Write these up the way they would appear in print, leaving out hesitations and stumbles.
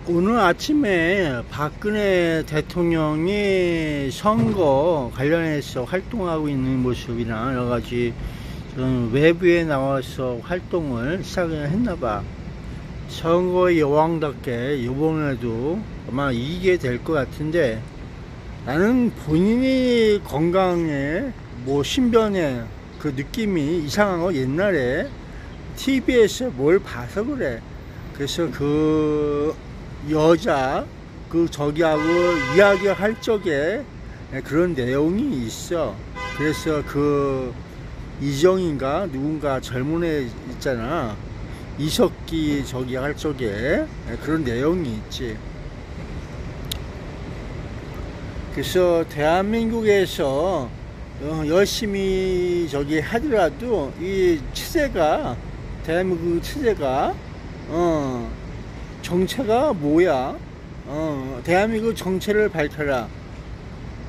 오늘 아침에 박근혜 대통령이 선거 관련해서 활동하고 있는 모습이나 여러 가지 외부에 나와서 활동을 시작을 했나봐. 선거의 여왕답게 이번에도 아마 이기게 될 것 같은데, 나는 본인이 건강에 신변에 그 느낌이 이상한 거 옛날에 TV에서 뭘 봐서 그래. 그래서 그 여자 저기하고 이야기할 적에 그런 내용이 있어. 그래서 그 이정인가 누군가 젊은 애 있잖아, 이석기 저기 할 적에 그런 내용이 있지. 그래서 대한민국에서 열심히 저기 하더라도 이 체제가, 대한민국 체제가 정체가 뭐야? 대한민국 정체를 밝혀라.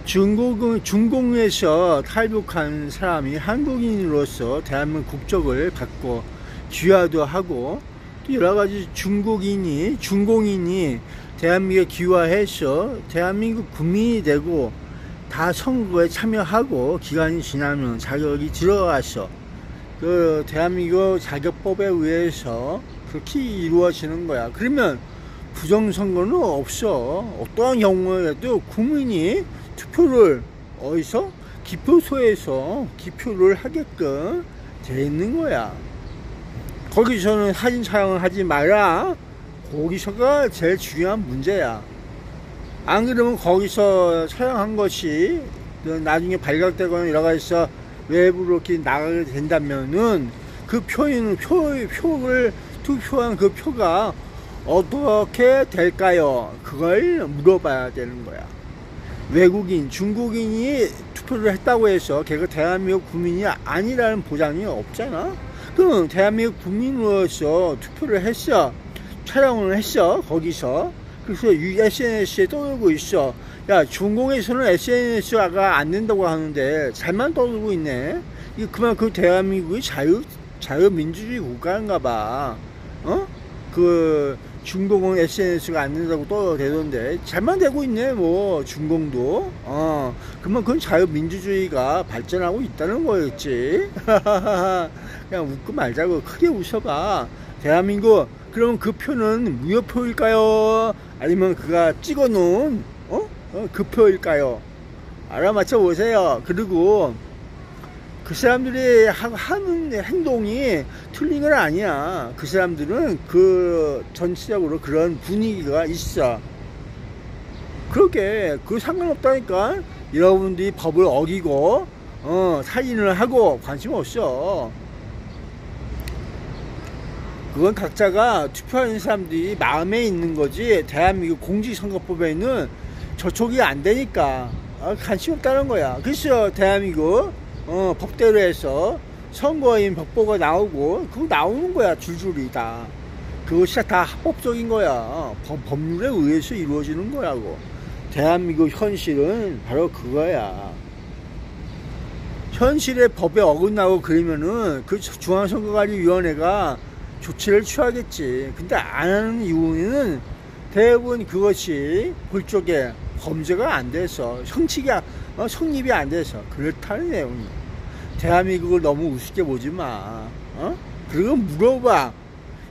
중공에서 탈북한 사람이 한국인으로서 대한민국 국적을 갖고 귀화도 하고, 또 여러가지 중공인이 대한민국에 귀화해서 대한민국 국민이 되고 다 선거에 참여하고 기간이 지나면 자격이 들어가서 그 대한민국 자격법에 의해서 그렇게 이루어지는 거야. 그러면 부정선거는 없어. 어떠한 경우에도 국민이 투표를 어디서? 기표소에서 기표를 하게끔 돼 있는 거야. 거기서는 사진 촬영을 하지 마라. 거기서가 제일 중요한 문제야. 안 그러면 거기서 촬영한 것이 나중에 발각되거나 여러 가지서 외부로 이렇게 나가게 된다면은 그 표를 투표한 그 표가 어떻게 될까요? 그걸 물어봐야 되는 거야. 외국인, 중국인이 투표를 했다고 해서 걔가 대한민국 국민이 아니라는 보장이 없잖아. 그럼 대한민국 국민으로서 투표를 했어. 촬영을 했어. 거기서. 그래서 SNS에 떠들고 있어. 야, 중공에서는 SNS가 안 된다고 하는데 잘만 떠들고 있네. 이거 그만큼 대한민국이 자유민주주의 국가인가 봐. 그 중공은 SNS가 안 된다고 떠들던데 잘만 되고 있네. 중공도. 그러면 그건 자유민주주의가 발전하고 있다는 거였지. 그냥 웃고 말자고. 크게 웃어봐. 대한민국, 그럼 그 표는 무효표일까요? 아니면 그가 찍어놓은 그 표일까요? 알아맞혀 보세요. 그리고 그 사람들이 하는 행동이 틀린 건 아니야. 그 사람들은 그 전체적으로 그런 분위기가 있어. 그렇게 그 상관없다니까. 여러분들이 법을 어기고 살인을 하고 관심 없어. 그건 각자가 투표하는 사람들이 마음에 있는 거지. 대한민국 공직선거법에는 저촉이 안 되니까 관심 없다는 거야. 그래서 대한민국 법대로 해서 선거인 벽보가 나오고 그거 나오는 거야. 줄줄이 다. 그것이 다 합법적인 거야. 법률에 의해서 이루어지는 거라고. 대한민국 현실은 바로 그거야. 현실의 법에 어긋나고 그러면은 그 중앙선거관리위원회가 조치를 취하겠지. 근데 안 하는 이유는 대부분 그것이 그쪽에 범죄가 안 돼서 성립이 안 돼서 그렇다는 내용이야. 대한민국을 너무 우습게 보지 마. 그리고 물어봐.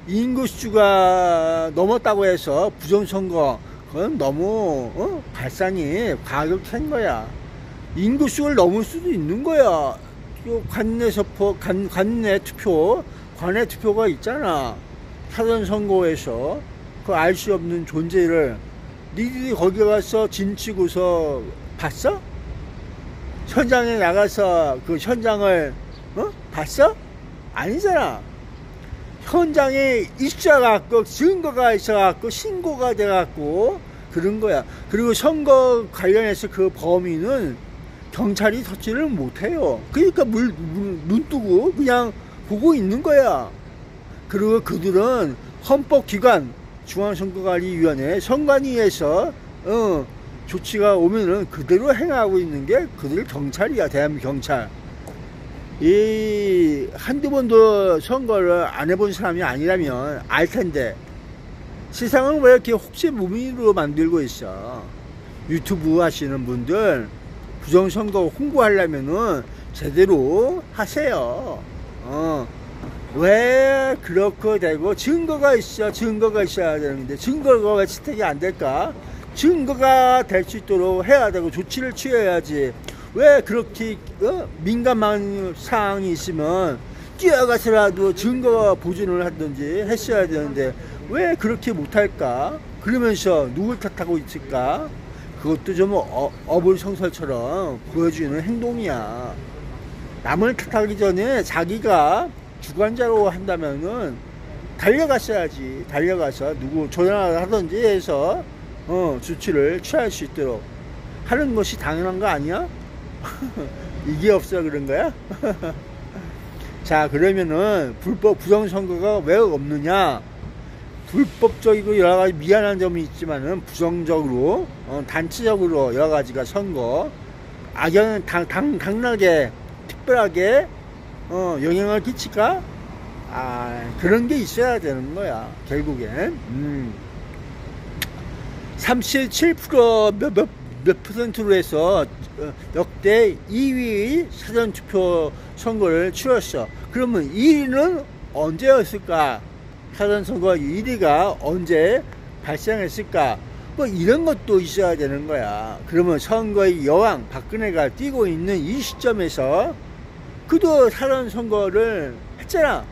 인구수가 넘었다고 해서 부정선거, 그건 너무 발상이 과격한 거야. 인구수를 넘을 수도 있는 거야. 관내 투표가 있잖아. 사전선거에서 그 알 수 없는 존재를 니들이 거기 가서 진치고서 봤어? 현장에 나가서 그 현장을 봤어? 아니잖아. 현장에 있어갖고 증거가 있어갖고 신고가 돼갖고 그런 거야. 그리고 선거 관련해서 그 범인은 경찰이 터치를 못해요. 그러니까 눈 뜨고 그냥 보고 있는 거야. 그리고 그들은 헌법기관 중앙선거관리위원회 선관위에서 조치가 오면은 그대로 행하고 있는 게 그들 경찰이야. 대한민국 경찰. 이 한두 번도 선거를 안 해본 사람이 아니라면 알 텐데 세상을 왜 이렇게 혹시무민으로 만들고 있어? 유튜브 하시는 분들 부정선거 홍보하려면은 제대로 하세요. 왜 그렇게 되고 증거가 있어야 되는데 증거가 왜 채택이 안 될까? 증거가 될 수 있도록 해야 되고 조치를 취해야지. 왜 그렇게 민감한 사항이 있으면 뛰어가서라도 증거 보존을 하든지 했어야 되는데 왜 그렇게 못할까? 그러면서 누굴 탓하고 있을까? 그것도 좀 어불성설처럼 보여주는 행동이야. 남을 탓하기 전에 자기가 주관자로 한다면은 달려갔어야지. 달려가서 누구 조련을 하든지 해서 조치를 취할 수 있도록 하는 것이 당연한 거 아니야? 이게 없어 그런 거야? 자, 그러면은 불법 부정선거가 왜 없느냐? 불법적이고 여러 가지 미안한 점이 있지만은 부정적으로 단체적으로 여러 가지가 선거 악영향 당락에 특별하게 영향을 끼칠까? 그런 게 있어야 되는 거야 결국엔. 37% 몇 퍼센트로 해서 역대 2위 사전투표 선거를 치렀어. 그러면 1위는 언제였을까? 사전선거 1위가 언제 발생했을까? 뭐 이런 것도 있어야 되는 거야. 그러면 선거의 여왕 박근혜가 뛰고 있는 이 시점에서 그도 사전선거를 했잖아.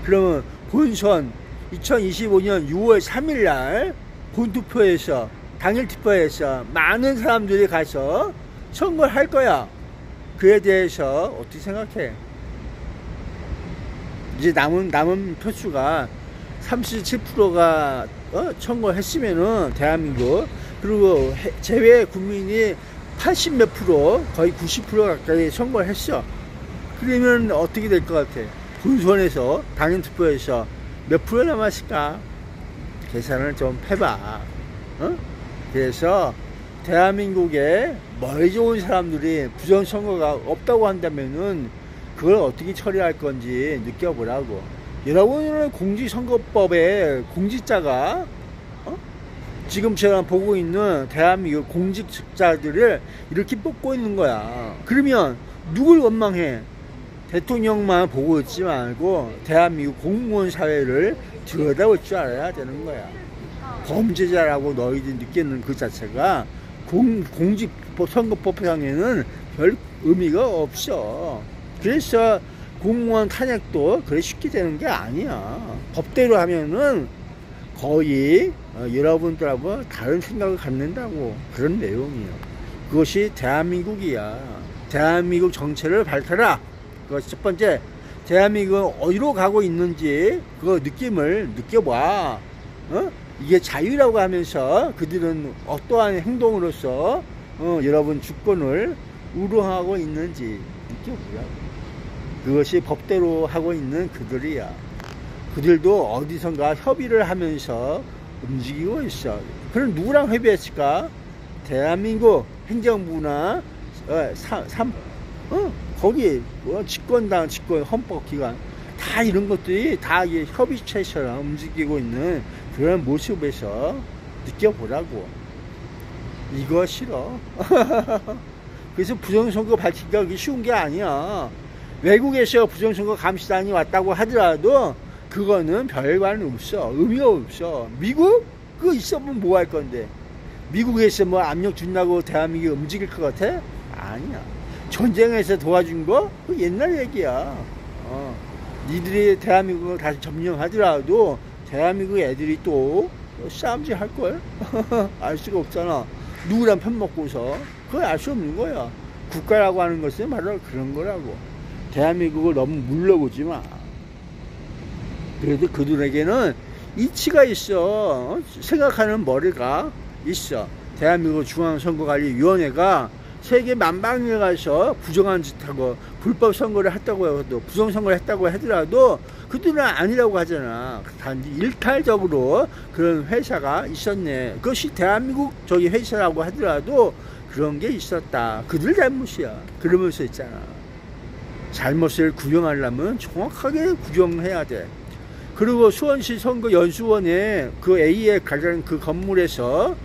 그러면 본선 2025년 6월 3일날 본투표에서 당일 투표에서 많은 사람들이 가서 선거를 할 거야. 그에 대해서 어떻게 생각해? 이제 남은 표수가 37%가 선거를 했으면은 대한민국, 그리고 제외 국민이 80 몇 프로, 거의 90% 가까이 선거를 했어. 그러면 어떻게 될 것 같아? 본선에서 당일 투표에서 몇 프로 남았을까? 계산을 좀 해봐. 그래서 대한민국에 머리 좋은 사람들이 부정선거가 없다고 한다면은 그걸 어떻게 처리할 건지 느껴보라고. 여러분은 공직선거법에 공직자가 지금처럼 보고 있는 대한민국 공직자들을 이렇게 뽑고 있는 거야. 그러면 누굴 원망해? 대통령만 보고 있지 말고 대한민국 공무원 사회를 들여다볼 줄 알아야 되는 거야. 범죄자라고 너희들이 느끼는 그 자체가 공직선거법상에는 별 의미가 없어. 그래서 공무원 탄핵도 그래 쉽게 되는 게 아니야. 법대로 하면은 거의 여러분들하고 다른 생각을 갖는다고, 그런 내용이에요. 그것이 대한민국이야. 대한민국 정체를 밝혀라. 그것이 첫 번째. 대한민국은 어디로 가고 있는지 그 느낌을 느껴봐. 이게 자유라고 하면서 그들은 어떠한 행동으로서 여러분 주권을 우롱하고 있는지 느껴보라고. 그것이 법대로 하고 있는 그들이야. 그들도 어디선가 협의를 하면서 움직이고 있어. 그럼 누구랑 협의했을까? 대한민국 행정부나 거기 집권당, 헌법기관 다 이런 것들이 다 협의체처럼 움직이고 있는 그런 모습에서 느껴보라고. 이거 싫어. 그래서 부정선거 밝히기가 그렇게 쉬운 게 아니야. 외국에서 부정선거 감시단이 왔다고 하더라도 그거는 별관 없어. 의미가 없어. 미국? 그거 있으면 뭐 할 건데? 미국에서 뭐 압력 준다고 대한민국이 움직일 것 같아? 아니야. 전쟁에서 도와준 거? 그 옛날 얘기야. 니들이 대한민국을 다시 점령하더라도 대한민국 애들이 또 싸움질 할걸? 알 수가 없잖아. 누구랑 편 먹고서. 그걸 알 수 없는 거야. 국가라고 하는 것은 바로 그런 거라고. 대한민국을 너무 물러보지 마. 그래도 그들에게는 이치가 있어. 생각하는 머리가 있어. 대한민국 중앙선거관리위원회가 세계 만방에 가서 부정한 짓하고 불법 선거를 했다고 해도, 부정선거를 했다고 하더라도 그들은 아니라고 하잖아. 단지 일탈적으로 그런 회사가 있었네. 그것이 대한민국 저기 회사라고 하더라도 그런 게 있었다. 그들 잘못이야. 그러면서 있잖아. 잘못을 규정하려면 정확하게 규정해야 돼. 그리고 수원시 선거연수원에 그 A에 가장 그 건물에서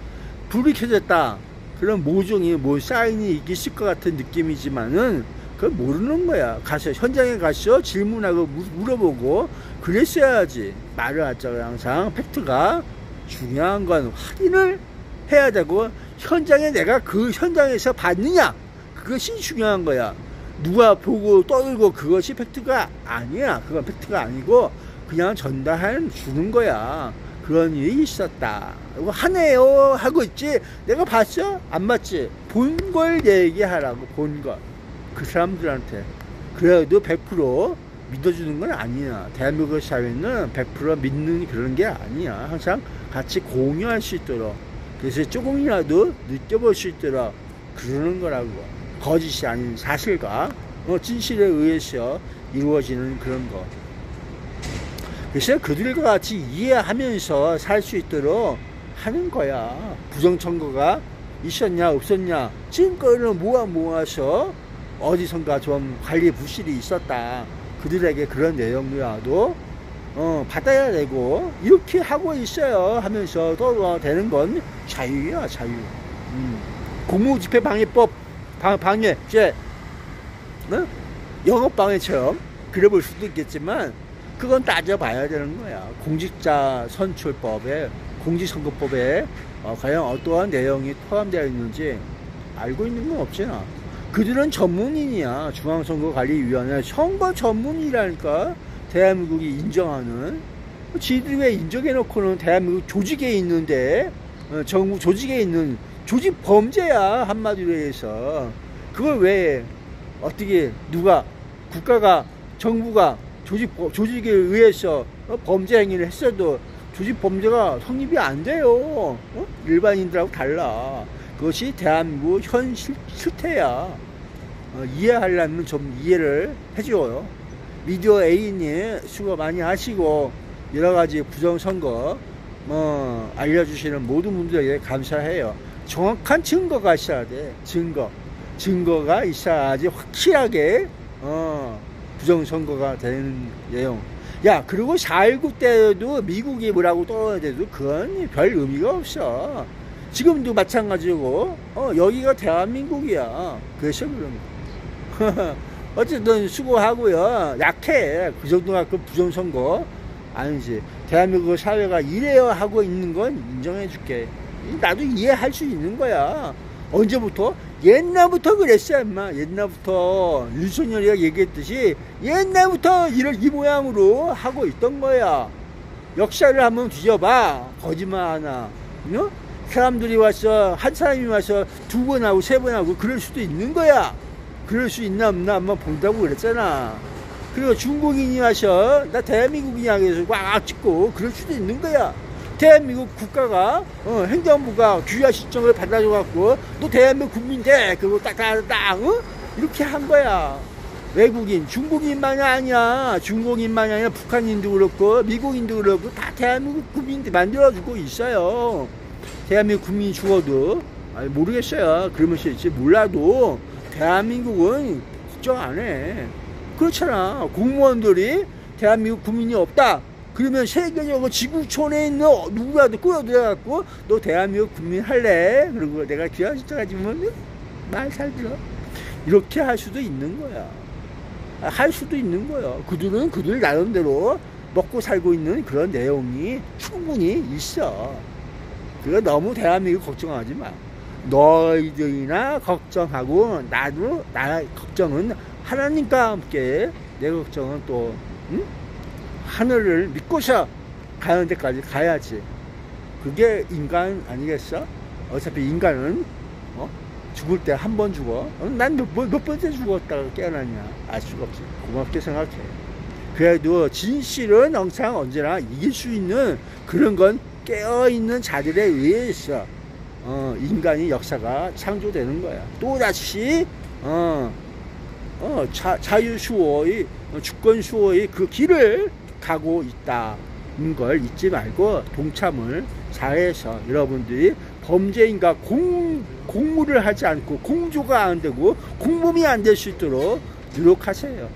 불이 켜졌다. 그런 모종이 뭐 사인이 있을 것 같은 느낌이지만은 그걸 모르는 거야. 가서 현장에 가서 질문하고 물어보고 그랬어야지. 말을 하자고. 항상 팩트가 중요한 건 확인을 해야 되고, 현장에 내가 그 현장에서 봤느냐, 그것이 중요한 거야. 누가 보고 떠들고 그것이 팩트가 아니야. 그건 팩트가 아니고 그냥 전달해 주는 거야. 그런 일이 있었다. 이거 하네요 하고 있지. 내가 봤어? 안 봤지? 본 걸 얘기하라고. 본 걸. 그 사람들한테. 그래도 100% 믿어주는 건 아니야. 대한민국 사회는 100% 믿는 그런 게 아니야. 항상 같이 공유할 수 있도록, 그래서 조금이라도 느껴볼 수 있도록 그러는 거라고. 거짓이 아닌 사실과 진실에 의해서 이루어지는 그런 거. 그래서 그들과 같이 이해하면서 살 수 있도록 하는 거야. 부정선거가 있었냐 없었냐 증거를 모아서 어디선가 좀 관리 부실이 있었다. 그들에게 그런 내용이라도 받아야 되고, 이렇게 하고 있어요 하면서 또 되는 건 자유야, 자유. 공무집행방해법 방해죄, 영업방해처럼 그래 볼 수도 있겠지만 그건 따져봐야 되는 거야. 공직자 선출법에, 공직선거법에 과연 어떠한 내용이 포함되어 있는지 알고 있는 건 없잖아. 그들은 전문인이야. 중앙선거관리위원회 선거 전문이라니까. 대한민국이 인정하는. 지들이 왜 인정해놓고는 대한민국 조직에 있는데, 정부 조직에 있는 조직 범죄야, 한마디로 해서. 그걸 왜 어떻게 누가, 국가가, 정부가 조직에 의해서 범죄 행위를 했어도 조직 범죄가 성립이 안 돼요. 일반인들하고 달라. 그것이 대한민국 현 실태야. 이해하려면 좀 이해를 해줘요. 미디어 A님 수고 많이 하시고, 여러가지 부정선거 알려주시는 모든 분들에게 감사해요. 정확한 증거가 있어야 돼. 증거가 있어야지 확실하게 부정선거가 되는 내용. 야, 그리고 4.19 때도 미국이 뭐라고 떠들어도 그건 별 의미가 없어. 지금도 마찬가지고 여기가 대한민국이야. 그래서 그런 거. 어쨌든 수고하고요. 약해. 그 정도가 그 부정선거 아니지. 대한민국 사회가 이래야 하고 있는 건 인정해 줄게. 나도 이해할 수 있는 거야. 언제부터? 옛날부터 그랬어, 인마. 옛날부터 윤석열이가 얘기했듯이 옛날부터 이 모양으로 하고 있던 거야. 역사를 한번 뒤져봐. 거짓말 하나. 사람들이 와서, 한 사람이 와서 2번 하고 3번 하고 그럴 수도 있는 거야. 그럴 수 있나 없나 한번 본다고 그랬잖아. 그리고 중국인이 와서 나 대한민국이냐 해서 꽉 찍고 그럴 수도 있는 거야. 대한민국 국가가 행정부가 귀화 신청을 받아줘 갖고 너 대한민국 국민 돼. 그리고 딱딱딱 이렇게 한 거야. 외국인, 중국인만이 아니야. 중국인만이 아니라 북한인도 그렇고 미국인도 그렇고 다 대한민국 국민들 만들어주고 있어요. 대한민국 국민이 죽어도 모르겠어요. 그러면서 있지 몰라도 대한민국은 걱정 안 해. 그렇잖아. 공무원들이 대한민국 국민이 없다. 그러면 세계적으로 지구촌에 있는 누구라도 끌어들여갖고 너 대한민국 국민 할래? 그리고 내가 귀화 신청하지면 말 잘 들어. 이렇게 할 수도 있는 거야. 할 수도 있는 거야. 그들은 그들 나름대로 먹고 살고 있는 그런 내용이 충분히 있어. 그거 너무 대한민국 걱정하지 마. 너희들이나 걱정하고 나도 나 걱정은 하나님과 함께 내 걱정은 또 하늘을 믿고서 가는 데까지 가야지. 그게 인간 아니겠어? 어차피 인간은 죽을 때 한 번 죽어. 난 몇 번째 죽었다가 깨어나냐? 알 수가 없지. 고맙게 생각해. 그래도 진실은 항상 언제나 이길 수 있는 그런 건 깨어있는 자들에 의해서 인간이 역사가 창조되는 거야. 또다시 자유수호의 주권수호의 그 길을 가고 있다는 걸 잊지 말고 동참을 잘해서 여러분들이 범죄인과 공무를 하지 않고 공조가 안 되고 공범이 안 될 수 있도록 노력하세요.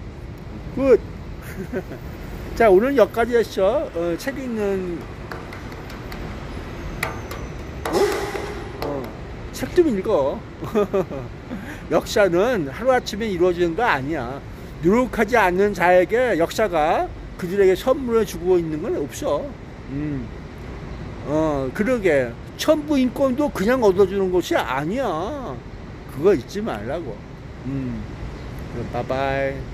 끝. 자, 오늘 여기까지 했어. 책 읽는, 책 좀 읽어. 역사는 하루아침에 이루어지는 거 아니야. 노력하지 않는 자에게 역사가 그들에게 선물을 주고 있는 건 없어. 그러게. 천부 인권도 그냥 얻어주는 것이 아니야. 그거 잊지 말라고. 바이바이.